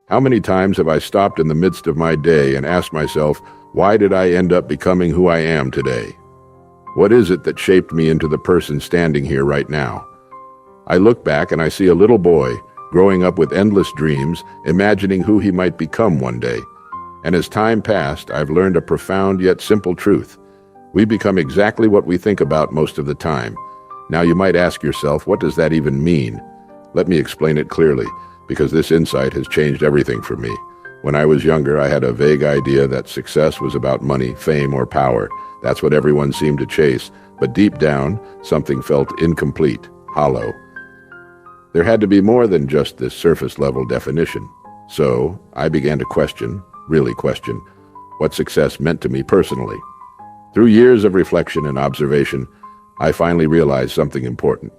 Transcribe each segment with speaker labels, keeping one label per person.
Speaker 1: How many times have I stopped in the midst of my day and asked myself, why did I end up becoming who I am today? What is it that shaped me into the person standing here right now? I look back and I see a little boy growing up with endless dreams, imagining who he might become one day. And as time passed, I've learned a profound yet simple truth. We become exactly what we think about most of the time. Now you might ask yourself, what does that even mean? Let me explain it clearly, because this insight has changed everything for me. When I was younger, I had a vague idea that success was about money, fame, or power. That's what everyone seemed to chase. But deep down, something felt incomplete, hollow. There had to be more than just this surface-level definition. So I began to question, really question, what success meant to me personally. Through years of reflection and observation, I finally realized something important.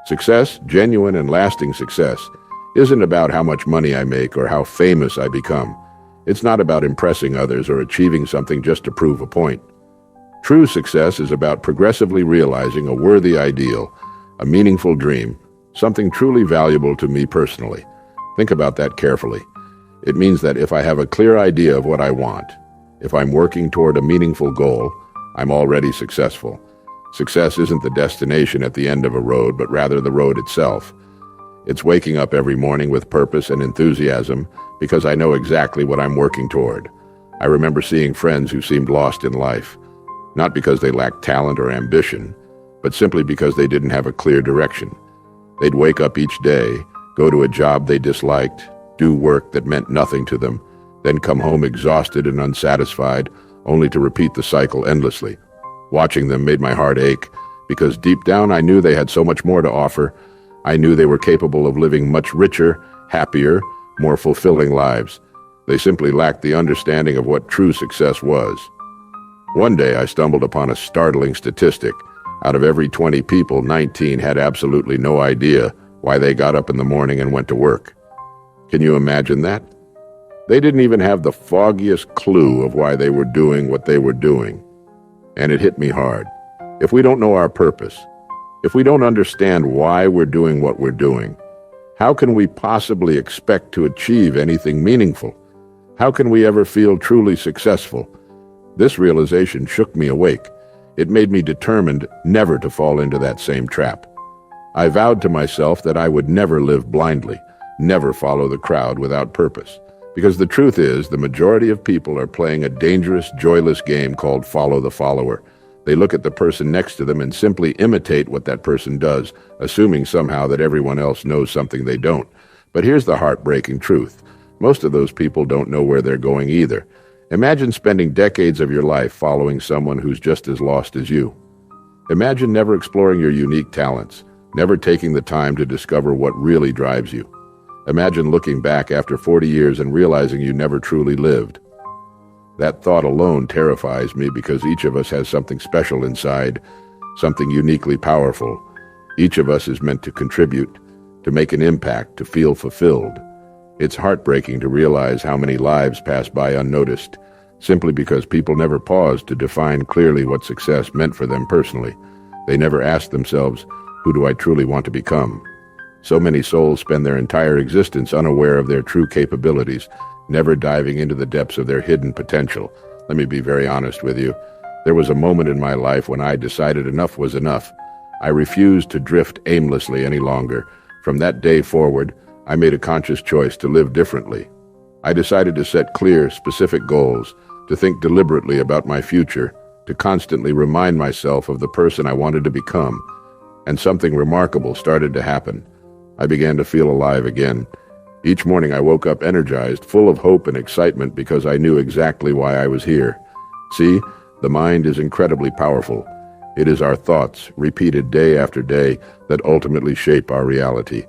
Speaker 1: Success, genuine and lasting success, isn't about how much money I make or how famous I become. It's not about impressing others or achieving something just to prove a point. True success is about progressively realizing a worthy ideal, a meaningful dream, something truly valuable to me personally. Think about that carefully. It means that if I have a clear idea of what I want, if I'm working toward a meaningful goal, I'm already successful. Success isn't the destination at the end of a road, but rather the road itself. It's waking up every morning with purpose and enthusiasm because I know exactly what I'm working toward. I remember seeing friends who seemed lost in life, not because they lacked talent or ambition, but simply because they didn't have a clear direction. They'd wake up each day, go to a job they disliked, do work that meant nothing to them, then come home exhausted and unsatisfied, only to repeat the cycle endlessly. Watching them made my heart ache, because deep down I knew they had so much more to offer. I knew they were capable of living much richer, happier, more fulfilling lives. They simply lacked the understanding of what true success was. One day I stumbled upon a startling statistic. Out of every 20 people, 19 had absolutely no idea why they got up in the morning and went to work. Can you imagine that? They didn't even have the foggiest clue of why they were doing what they were doing. And it hit me hard. If we don't know our purpose, if we don't understand why we're doing what we're doing, how can we possibly expect to achieve anything meaningful? How can we ever feel truly successful? This realization shook me awake. It made me determined never to fall into that same trap. I vowed to myself that I would never live blindly, never follow the crowd without purpose. Because the truth is, the majority of people are playing a dangerous, joyless game called follow the follower. They look at the person next to them and simply imitate what that person does, assuming somehow that everyone else knows something they don't. But here's the heartbreaking truth. Most of those people don't know where they're going either. Imagine spending decades of your life following someone who's just as lost as you. Imagine never exploring your unique talents, never taking the time to discover what really drives you. Imagine looking back after 40 years and realizing you never truly lived. That thought alone terrifies me because each of us has something special inside, something uniquely powerful. Each of us is meant to contribute, to make an impact, to feel fulfilled. It's heartbreaking to realize how many lives pass by unnoticed, simply because people never paused to define clearly what success meant for them personally. They never asked themselves, who do I truly want to become? So many souls spend their entire existence unaware of their true capabilities, never diving into the depths of their hidden potential. Let me be very honest with you. There was a moment in my life when I decided enough was enough. I refused to drift aimlessly any longer. From that day forward, I made a conscious choice to live differently. I decided to set clear, specific goals, to think deliberately about my future, to constantly remind myself of the person I wanted to become. And something remarkable started to happen. I began to feel alive again. Each morning I woke up energized, full of hope and excitement because I knew exactly why I was here. See, the mind is incredibly powerful. It is our thoughts, repeated day after day, that ultimately shape our reality.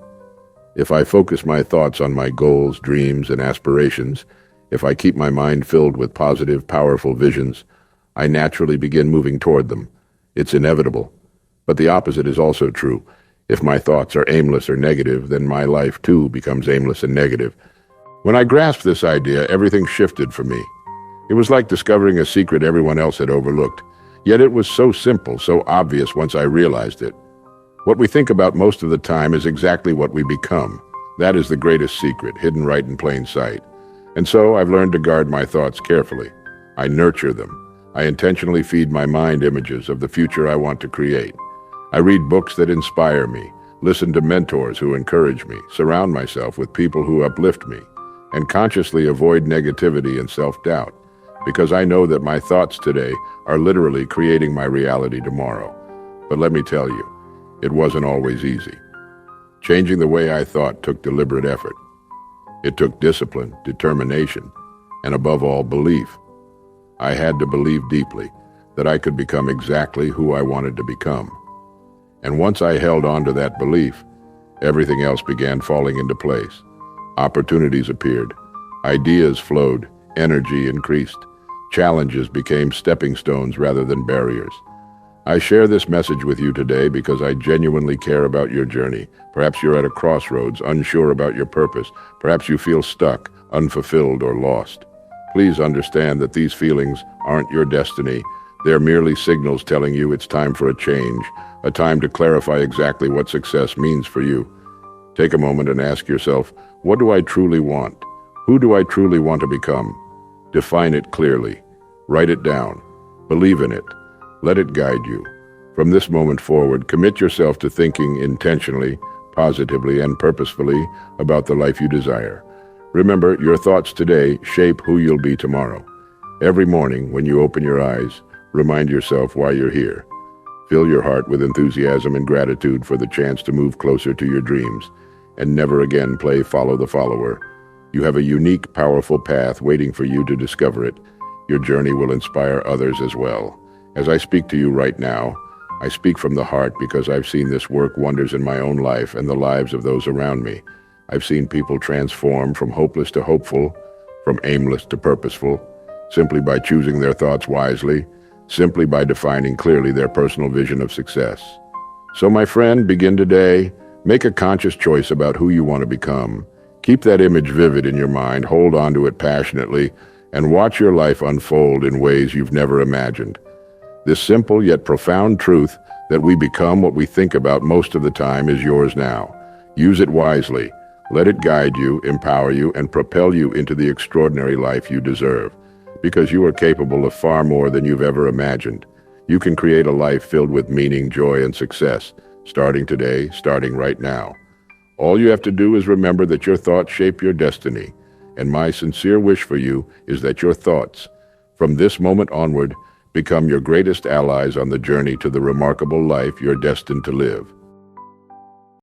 Speaker 1: If I focus my thoughts on my goals, dreams, and aspirations, if I keep my mind filled with positive, powerful visions, I naturally begin moving toward them. It's inevitable. But the opposite is also true. If my thoughts are aimless or negative, then my life too becomes aimless and negative. When I grasped this idea, everything shifted for me. It was like discovering a secret everyone else had overlooked. Yet it was so simple, so obvious once I realized it. What we think about most of the time is exactly what we become. That is the greatest secret, hidden right in plain sight. And so I've learned to guard my thoughts carefully. I nurture them. I intentionally feed my mind images of the future I want to create. I read books that inspire me, listen to mentors who encourage me, surround myself with people who uplift me, and consciously avoid negativity and self-doubt, because I know that my thoughts today are literally creating my reality tomorrow. But let me tell you, it wasn't always easy. Changing the way I thought took deliberate effort. It took discipline, determination, and above all, belief. I had to believe deeply that I could become exactly who I wanted to become. And once I held on to that belief, everything else began falling into place. Opportunities appeared, ideas flowed, energy increased, challenges became stepping stones rather than barriers. I share this message with you today because I genuinely care about your journey. Perhaps you're at a crossroads, unsure about your purpose. Perhaps you feel stuck, unfulfilled, or lost. Please understand that these feelings aren't your destiny. They're merely signals telling you it's time for a change, a time to clarify exactly what success means for you. Take a moment and ask yourself, what do I truly want? Who do I truly want to become? Define it clearly. Write it down. Believe in it. Let it guide you. From this moment forward, commit yourself to thinking intentionally, positively, and purposefully about the life you desire. Remember, your thoughts today shape who you'll be tomorrow. Every morning, when you open your eyes, remind yourself why you're here. Fill your heart with enthusiasm and gratitude for the chance to move closer to your dreams, and never again play follow the follower. You have a unique, powerful path waiting for you to discover it. Your journey will inspire others as well. As I speak to you right now, I speak from the heart because I've seen this work wonders in my own life and the lives of those around me. I've seen people transform from hopeless to hopeful, from aimless to purposeful, simply by choosing their thoughts wisely, simply by defining clearly their personal vision of success. So my friend, begin today. Make a conscious choice about who you want to become. Keep that image vivid in your mind, hold on to it passionately, and watch your life unfold in ways you've never imagined. This simple yet profound truth that we become what we think about most of the time is yours now. Use it wisely. Let it guide you, empower you, and propel you into the extraordinary life you deserve. Because you are capable of far more than you've ever imagined. You can create a life filled with meaning, joy, and success, starting today, starting right now. All you have to do is remember that your thoughts shape your destiny. And my sincere wish for you is that your thoughts, from this moment onward, become your greatest allies on the journey to the remarkable life you're destined to live.